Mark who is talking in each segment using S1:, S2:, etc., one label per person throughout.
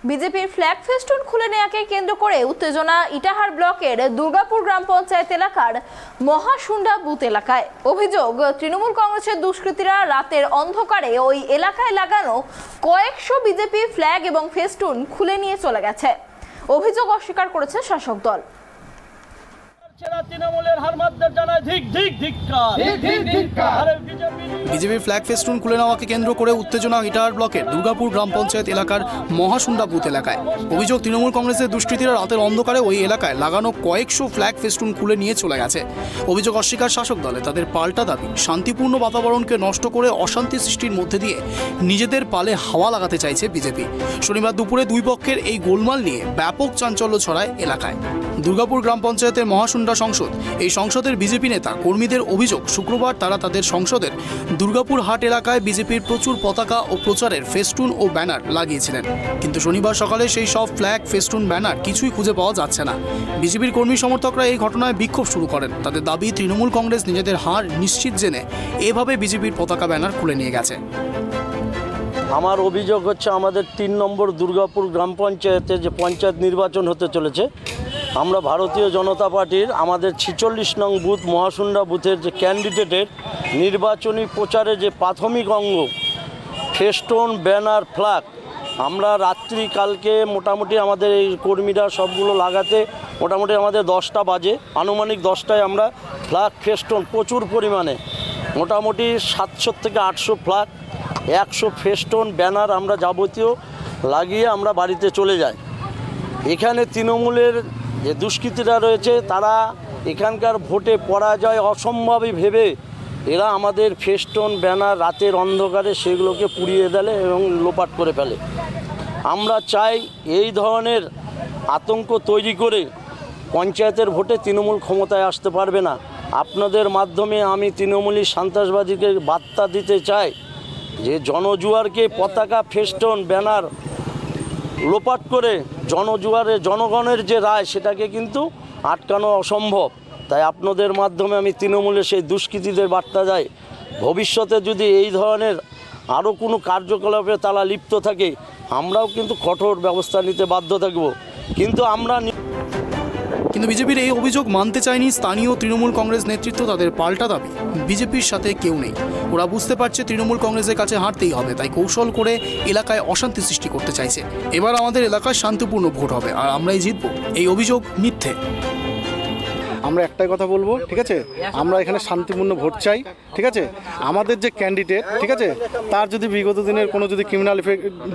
S1: বিজেপির flag festoon খুলে নেওয়াকে কেন্দ্র করে উত্তেজনা ইটাহার ব্লকের দুর্গাপুর গ্রাম পঞ্চায়েত এলাকার মহাশুন্ডা বুথ এলাকায়। অভিযোগ, তৃণমূল কংগ্রেসের দুষ্কৃতীরা রাতের অন্ধকারে ওই এলাকায় লাগানো কয়েকশো বিজেপি ফ্ল্যাগ এবং ফেস্টুন খুলে নিয়ে চলে গেছে। অভিযোগ অস্বীকার করেছে শাসক দল।
S2: বিজেপির ফ্ল্যাগ ফেস্টুন খুলে নেওয়াকে কেন্দ্র করে উত্তেজনা ইটাহার ব্লকের দুর্গাপুর গ্রাম পঞ্চায়েত এলাকার মহাশুন্ডা বুথ এলাকায়। অভিযোগ, তৃণমূল কংগ্রেসের দুষ্কৃতীরা রাতের অন্ধকারে ওই এলাকায় লাগানো কয়েকশো ফ্ল্যাগ ফেস্টুন খুলে নিয়ে চলে গেছে। অভিযোগ অস্বীকার শাসক দলে। তাদের পাল্টা দাবি, শান্তিপূর্ণ বাতাবরণকে নষ্ট করে অশান্তি সৃষ্টির মধ্যে দিয়ে নিজেদের পালে হাওয়া লাগাতে চাইছে বিজেপি। শনিবার দুপুরে দুই পক্ষের এই গোলমাল নিয়ে ব্যাপক চাঞ্চল্য ছড়ায় এলাকায়। দুর্গাপুর গ্রাম পঞ্চায়েতের মহাশুন্ডা সংসদ, এই সংসদের বিজেপি নেতা কর্মীদের অভিযোগ, শুক্রবার তারা তাদের সংসদের দুর্গাপুর হাট এলাকায় বিজেপির প্রচুর পতাকা ও প্রচারের ফেস্টুন ও ব্যানার লাগিয়েছিলেন, কিন্তু শনিবার সকালে সেই সব ফ্ল্যাগ ফেস্টুন ব্যানার কিছুই খুঁজে পাওয়া যাচ্ছে না। বিজেপির কর্মী সমর্থকরা এই ঘটনায় বিক্ষোভ শুরু করেন। তাদের দাবি, তৃণমূল কংগ্রেস নিজেদের হার নিশ্চিত জেনে এভাবে বিজেপির পতাকা ব্যানার খুলে নিয়ে গেছে।
S3: আমার অভিযোগ হচ্ছে, আমাদের 3 নম্বর দুর্গাপুর গ্রাম পঞ্চায়েতে যে পঞ্চায়েত নির্বাচন হতে চলেছে, আমরা ভারতীয় জনতা পার্টির আমাদের 46 নং বুথ মহাশুন্ডা বুথের যে ক্যান্ডিডেটের নির্বাচনী প্রচারে যে প্রাথমিক অঙ্গ ফেস্টুন ব্যানার ফ্ল্যাগ, আমরা রাত্রি কালকে মোটামুটি আমাদের এই কর্মীরা সবগুলো লাগাতে মোটামুটি আমাদের 10টা বাজে, আনুমানিক 10টায় আমরা ফ্ল্যাগ ফেস্টুন প্রচুর পরিমাণে মোটামুটি 700 থেকে 800 ফ্ল্যাগ 100 ফেস্টুন ব্যানার আমরা যাবতীয় লাগিয়ে আমরা বাড়িতে চলে যাই। এখানে তৃণমূলের যে দুষ্কৃতীরা রয়েছে, তারা এখানকার ভোটে পরাজয় অসম্ভবই ভেবে এরা আমাদের ফেস্টুন ব্যানার রাতের অন্ধকারে সেগুলোকে পুড়িয়ে দেয় এবং লোপাট করে ফেলে। আমরা চাই এই ধরনের আতঙ্ক তৈরি করে পঞ্চায়েতের ভোটে তৃণমূল ক্ষমতায় আসতে পারবে না। আপনাদের মাধ্যমে আমি তৃণমূলী সন্ত্রাসবাদীকে বার্তা দিতে চাই যে জনজুয়ারকে পতাকা ফেস্টুন ব্যানার লোপাট করে জনগণের যে রায় সেটাকে কিন্তু আটকানো অসম্ভব। তাই আপনাদের মাধ্যমে আমি তৃণমূলের সেই দুষ্কৃতীদের বার্তা যাই, ভবিষ্যতে যদি এই ধরনের আরও কোনো কার্যকলাপে তারা লিপ্ত থাকে, আমরাও কিন্তু কঠোর ব্যবস্থা নিতে বাধ্য থাকব। কিন্তু
S2: বিজেপির এই অভিযোগ মানতে চায়নি স্থানীয় তৃণমূল কংগ্রেস নেতৃত্ব। তাদের পাল্টা দাবি, বিজেপির সাথে কেউ নেই। ওরা বুঝতে পারছে তৃণমূল কংগ্রেসের কাছে হারতেই হবে, তাই কৌশল করে এলাকায় অশান্তি সৃষ্টি করতে চাইছে। এবার আমাদের এলাকায় শান্তিপূর্ণ ভোট হবে আর আমরাই জিতব। এই অভিযোগ মিথ্যে।
S4: আমরা একটাই কথা বলবো, ঠিক আছে, আমরা এখানে শান্তিপূর্ণ ভোট চাই, ঠিক আছে। আমাদের যে ক্যান্ডিডেট, ঠিক আছে, তার যদি বিগত দিনের কোনো যদি ক্রিমিনাল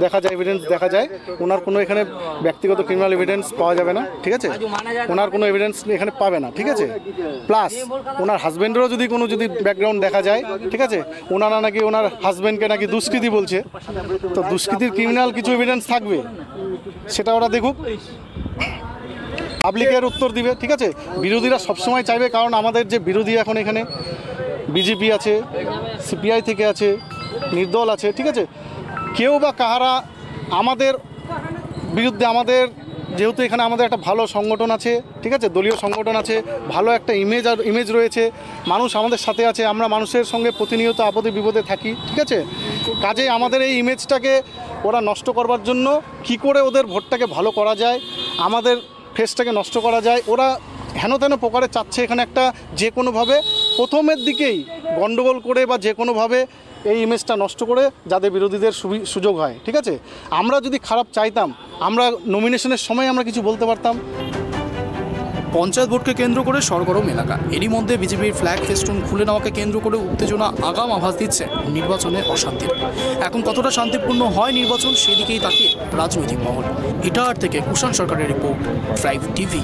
S4: দেখা যায়, এভিডেন্স দেখা যায়, ওনার কোনো এখানে ব্যক্তিগত ক্রিমিনাল এভিডেন্স পাওয়া যাবে না, ঠিক আছে, ওনার কোনো এভিডেন্স এখানে পাবে না, ঠিক আছে। প্লাস ওনার হাজব্যান্ডেরও যদি কোনো ব্যাকগ্রাউন্ড দেখা যায়, ঠিক আছে, ওনারা নাকি ওনার হাজব্যান্ডকে নাকি দুষ্কৃতী বলছে, তো দুষ্কৃতির ক্রিমিনাল কিছু এভিডেন্স থাকবে, সেটা ওরা দেখুক, পাবলিকের উত্তর দিবে, ঠিক আছে। বিরোধীরা সবসময় চাইবে, কারণ আমাদের যে বিরোধী এখন এখানে বিজেপি আছে, সিপিআই থেকে আছে, নির্দল আছে, ঠিক আছে, কেউ বা কাহারা আমাদের বিরুদ্ধে, আমাদের যেহেতু এখানে আমাদের একটা ভালো সংগঠন আছে, ঠিক আছে, দলীয় সংগঠন আছে, ভালো একটা ইমেজ রয়েছে, মানুষ আমাদের সাথে আছে, আমরা মানুষের সঙ্গে প্রতিনিয়ত আপদে বিপদে থাকি, ঠিক আছে। কাজেই আমাদের এই ইমেজটাকে ওরা নষ্ট করবার জন্য কি করে ওদের ভোটটাকে ভালো করা যায়, আমাদের ফেসটাকে নষ্ট করা যায়, ওরা হেন তেন প্রকারে চাচ্ছে এখানে একটা যে কোনোভাবে প্রথমের দিকেই গণ্ডগোল করে বা যে কোনোভাবে এই ইমেজটা নষ্ট করে যাদের বিরোধীদের সুযোগ হয়, ঠিক আছে। আমরা যদি খারাপ চাইতাম, আমরা নমিনেশনের সময় আমরা কিছু বলতে পারতাম।
S2: পঞ্চায়েত ভোটকে কেন্দ্র করে সরগরম এলাকা। এরই মধ্যে বিজেপির ফ্ল্যাগ ফেস্টুন খুলে নেওয়াকে কেন্দ্র করে উত্তেজনা আগাম আভাস দিচ্ছে নির্বাচনের অশান্তির। এখন কতটা শান্তিপূর্ণ হয় নির্বাচন, সেদিকেই তাকিয়ে রাজনৈতিক মহল। ইটাহার থেকে কুষাণ সরকারের রিপোর্ট, ড্রাইভ টিভি।